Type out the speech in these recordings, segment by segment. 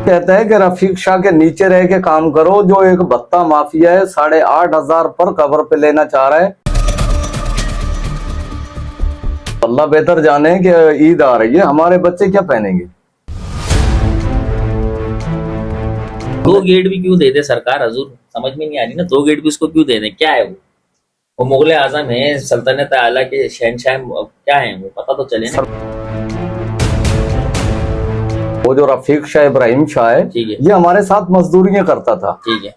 कहते हैं कि रफीक शाह के नीचे रह के काम करो, जो एक भत्ता माफिया है 8,500 पर कवर पे लेना चाह रहा है। अल्लाह बेहतर जाने कि ईद आ रही है, हमारे बच्चे क्या पहनेंगे। दो गेट भी क्यों दे दे सरकार, हजूर समझ में नहीं आ रही ना। दो गेट भी उसको क्यों दे दे, क्या है वो मुगल आजम है, सल्तनत आला के शहनशाह क्या है वो पता तो चले ना। वो जो रफीक शाह इब्राहिम शाह है, ठीक है, ये हमारे साथ मजदूरियां करता था। ठीक है।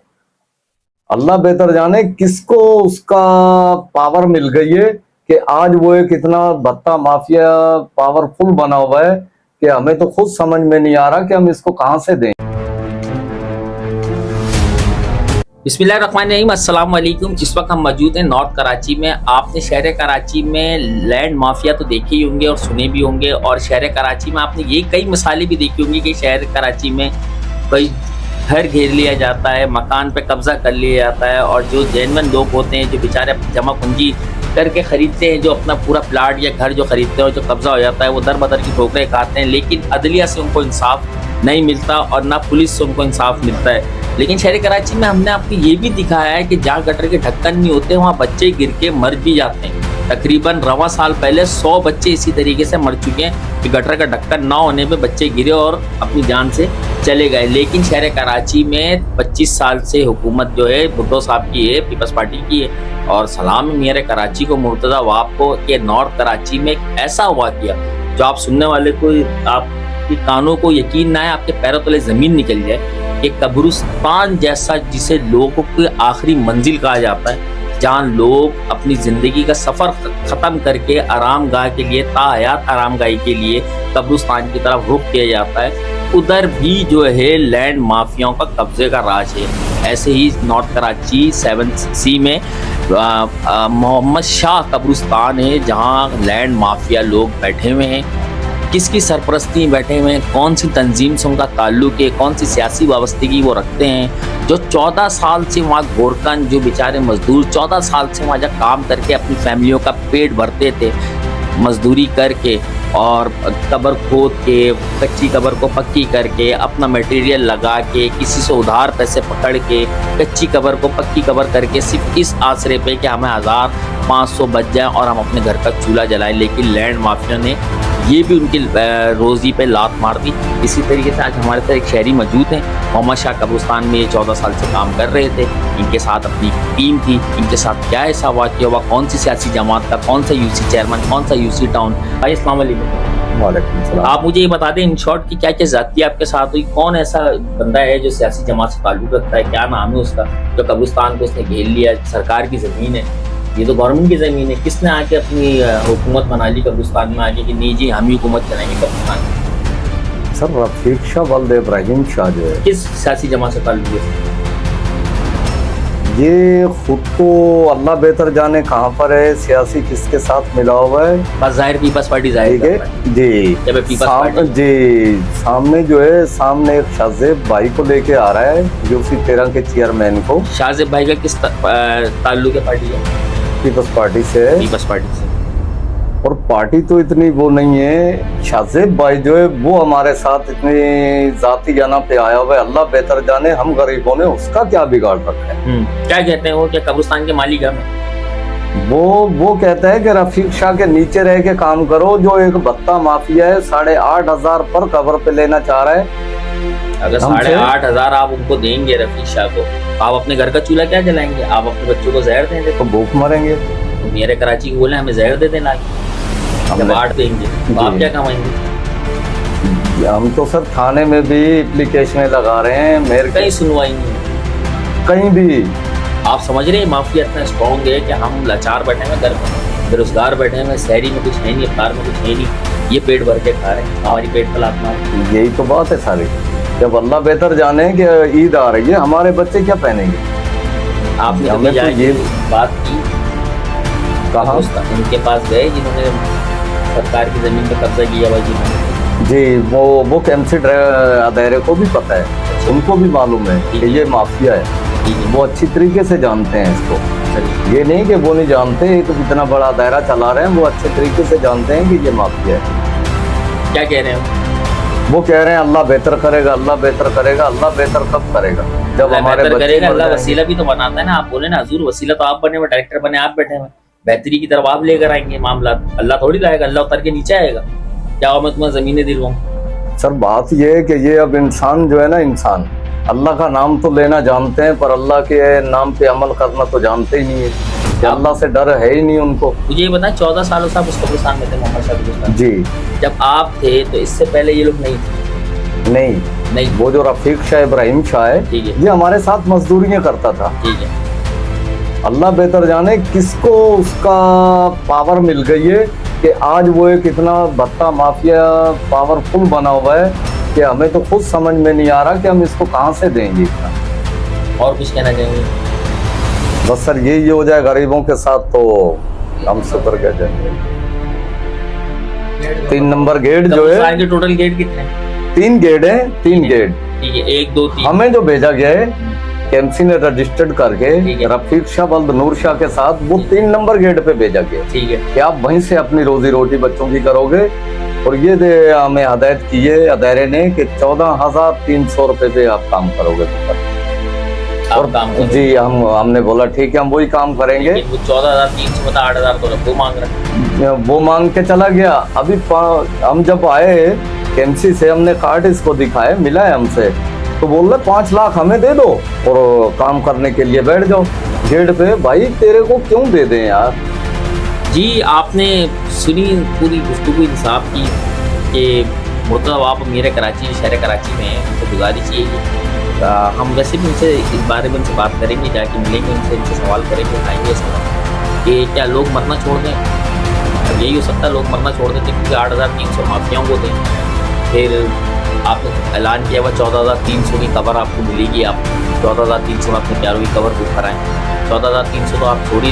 अल्लाह बेहतर जाने किसको उसका पावर मिल गई है कि आज वो एक इतना भत्ता माफिया पावरफुल बना हुआ है कि हमें तो खुद समझ में नहीं आ रहा कि हम इसको कहां से दें। बिस्मिल्लाहिर्रहमानिर्रहीम, अस्सलाम वालेकुम। इस वक्त हम मौजूद हैं नॉर्थ कराची में। आपने शहर कराची में लैंड माफिया तो देखे ही होंगे और सुने भी होंगे, और शहर कराची में आपने ये कई मिसालें भी देखी होंगी कि शहर कराची में कोई घर घेर लिया जाता है, मकान पे कब्जा कर लिया जाता है, और जो जेन्युइन लोग होते हैं जो बेचारे जमा पूंजी करके खरीदते हैं, जो अपना पूरा प्लाट या घर जो खरीदते हैं और जो कब्जा हो जाता है, वो दर बदर की ठोकरें खाते हैं, लेकिन अदलिया से उनको इंसाफ नहीं मिलता और ना पुलिस से उनको इंसाफ मिलता है। लेकिन शहर कराची में हमने आपको ये भी दिखाया है कि जहाँ गटर के ढक्कन नहीं होते वहाँ बच्चे गिर के मर भी जाते हैं। तकरीबन रवा साल पहले 100 बच्चे इसी तरीके से मर चुके हैं कि गटर का ढक्कन ना होने पे बच्चे गिरे और अपनी जान से चले गए। लेकिन शहर कराची में 25 साल से हुकूमत जो है भुट्टो साहब की है, पीपल्स पार्टी की है, और सलाम मेरे कराची को मुर्तज़ा वाब को कि नॉर्थ कराची में एक ऐसा हुआ किया जो आप सुनने वाले को, आपकी कानों को यकीन ना है, आपके पैरों तले ज़मीन निकल जाए। एक कब्रिस्तान जैसा, जिसे लोगों की आखिरी मंजिल कहा जाता है, जहाँ लोग अपनी जिंदगी का सफर खत्म करके आरामगाह के लिए, ताहयात आरामगाही के लिए कब्रिस्तान की तरफ रुख किया जाता है, उधर भी जो है लैंड माफियाओं का कब्जे का राज है। ऐसे ही नॉर्थ कराची 7C में मोहम्मद शाह कब्रिस्तान है, जहाँ लैंड माफिया लोग बैठे हुए हैं। किसकी सरपरस्ती बैठे हुए हैं, कौन सी तंजीम से उनका ताल्लुक है, कौन सी सियासी वाबस्तगी वो रखते हैं, जो 14 साल से वहाँ गोरकन, जो बेचारे मजदूर 14 साल से वहाँ जब काम करके अपनी फैमिलियों का पेट भरते थे मजदूरी करके, और कब्र खोद के, कच्ची कब्र को पक्की करके, अपना मटेरियल लगा के, किसी से उधार पैसे पकड़ के कच्ची कब्र को पक्की कब्र करके, सिर्फ इस आसरे पे कि हमें 1500 बच जाए और हम अपने घर का चूल्हा जलाएं। लेकिन लैंड माफिया ने ये भी उनकी रोज़ी पे लात मार दी। इसी तरीके से आज हमारे साथ एक शहरी मौजूद हैं, मोहम्मद शाह कब्रिस्तान में ये 14 साल से काम कर रहे थे। इनके साथ अपनी टीम थी, इनके साथ क्या ऐसा वाक़या हुआ, कौन सी सियासी जमात का, कौन सा यूसी चेयरमैन, कौन सा यूसी टाउन। भाई अस्सलाम वालेकुम। वालेकुम सलाम। आप मुझे ये बता दें इन शॉर्ट की क्या क्या ज़्यादती आपके साथ हुई, कौन ऐसा बंदा है जो सियासी जमात से ताल्लुक़ रखता है, क्या नाम है उसका, जो कब्रिस्तान को उसने घेर लिया, सरकार की ज़मीन है, ये तो गवर्नमेंट की ज़मीन है, किसने आके अपनी हुकूमत बना ली कब्रिस्तान में आके कि नहीं जी हम ही हुकूमत चलाएंगे कब्रिस्तान में। सर रफीक शाह वल्द इब्राहिम शाह जो है, किस सियासी जमात से ताल्लुक़ है? ये खुद तो अल्लाह बेहतर जाने कहाँ पर है, सियासी किसके साथ मिला हुआ है। बस जाहिर पीपल्स पार्टी जाहिर है जी। सामने जो है, सामने एक शाहजेब भाई को लेके आ रहा है, यूसी 13 के चेयरमैन को। शाहजेब भाई का किस ताल्लुक है पार्टी है? पीपल्स पार्टी से। पीपल्स पार्टी से। और पार्टी तो इतनी वो नहीं है। शाहजेब भाई जो है वो हमारे साथ इतनी जाती जाना पे आया हुआ है, अल्लाह बेहतर जाने हम गरीबों ने उसका क्या बिगाड़ रखा है। क्या कहते हैं वो, क्या कब्रिस्तान के मालिक है? वो कहता है कि रफीक शाह के नीचे रह के काम करो, जो एक भत्ता माफिया है 8,500 पर कवर पे लेना चाह रहा है। अगर 8,500 आप उनको देंगे रफीक शाह को, आप अपने घर का चूल्हा क्या जलाएंगे? आप अपने बच्चों को जहर देंगे तो भूख मरेंगे। तो मेरे कराची को बोले हमें जहर दे देना, जब 8 देंगे तो आप क्या कमाएंगे? हम तो सर थाने में भी एप्लीकेशनें लगा रहे हैं, मेरे कहीं सुनवाई नहीं, कहीं भी। आप समझ रहे हैं माफिया इतना स्ट्रॉन्ग है कि हम लाचार बैठे हैं घर में, बेरोजगार बैठे हैं, शहरी में कुछ है नहीं, अफ्तार में कुछ है नहीं, ये पेट भर के खा रहे हैं, हमारी पेट पर लात मार। यही तो बात है सारी। जब अल्लाह बेहतर जाने कि ईद आ रही है, हमारे बच्चे क्या पहनेंगे। आपने हमें तो ये बात की, कहा उनके पास गए जिन्होंने सरकार की जमीन पर कब्जा किया हुआ जी, वो कैंसी दायरे को भी पता है, उनको भी मालूम है कि ये माफिया है, वो अच्छी तरीके से जानते हैं इसको। ये नहीं कि वो नहीं जानते, तो इतना बड़ा दायरा चला रहे हैं, वो अच्छे तरीके से जानते हैं कि ये माफिया है। क्या कह रहे हैं? वो कह रहे हैं अल्लाह बेहतर करेगा, अल्लाह बेहतर करेगा। अल्लाह बेहतर कब करेगा? जब अल्लाह हमारे बेहतर बच्चे करेगा, मर अल्लाह जाएंगे। वसीला भी तो बनाता है ना। आप बोले ना हजूर वसीला तो आप बने हुए, डायरेक्टर बने आप बैठे हुए, बेहतरी की तरफ आप लेकर आएंगे मामला। अल्लाह थोड़ी लाएगा, अल्लाह उतर के नीचे आएगा। क्या मैं तुम्हें जमीनें दिलवाऊं? सर बात ये है कि ये अब इंसान जो है ना, इंसान अल्लाह का नाम तो लेना जानते हैं, पर अल्लाह के नाम पे अमल करना तो जानते ही नहीं है। कि अल्लाह से डर है ही नहीं उनको। मुझे ये बताएं, 14 सालों से आप उस कब्रिस्तान में थे, मोहम्मद शाह कब्रिस्तान। जी जब आप थे तो इससे पहले ये लोग नहीं थे? नहीं, नहीं। वो जो रफीक शाह इब्राहिम शाह है, ठीक है। ये हमारे साथ मजदूरियां करता था। ठीक है। अल्लाह बेहतर जाने किसको उसका पावर मिल गई है कि आज वो एक इतना भत्ता माफिया पावरफुल बना हुआ है कि हमें तो खुद समझ में नहीं आ रहा कि हम इसको कहाँ से देंगे इतना। और कुछ कहना चाहेंगे? बस सर यही हो जाए गरीबों के साथ तो हम सुधर गए जाएंगे। 3 नंबर गेट जो है, कब्रिस्तान के टोटल गेट कितने हैं? 3 गेट है, 3 गेट। ठीक है, 1 2 3। हमें जो भेजा गया है केएमसी ने रजिस्टर्ड करके ठीक है। रफीक शाह बल्द नूर शाह के साथ, वो 3 नंबर गेट पे भेजा गया ठीक है। कि आप वहीं से अपनी रोजी रोटी बच्चों की करोगे। और ये हमें हदायत की है अदारे ने कि 14,300 रुपए पे आप काम करोगे। और काम करो। जी हमने बोला ठीक है, हम वही काम करेंगे। लेकिन वो 14,300 बता 8,000 तो वो मांग रहे हैं। वो मांग के चला गया। अभी हम जब आए केएमसी से, हमने कार्ड इसको दिखाया, मिला है हमसे, तो बोल रहे 5 लाख हमें दे दो और काम करने के लिए बैठ जाओ गेट पे। भाई तेरे को क्यों दे दें यार? जी आपने सुनी पूरी गुफ्तगू इंसाफ की कि मुर्तज़ा आप अमीर कराची, शहर कराची में हैं, तो गुजारिश ये है हम वैसे भी उनसे इस बारे में उनसे बात करेंगे, जाके मिलेंगे उनसे, इनसे सवाल करेंगे, उठाएंगे सवाल कि क्या लोग मरना छोड़ दें। यही हो सकता है लोग मरना छोड़ देते क्योंकि 8,300 माफियाओं को दें। फिर आपने ऐलान किया हुआ 14,300 की कवर आपको मिलेगी। आप 14,300 में अपने प्यारों की कवर बुक कराएं। 14,300 तो आप छोड़ ही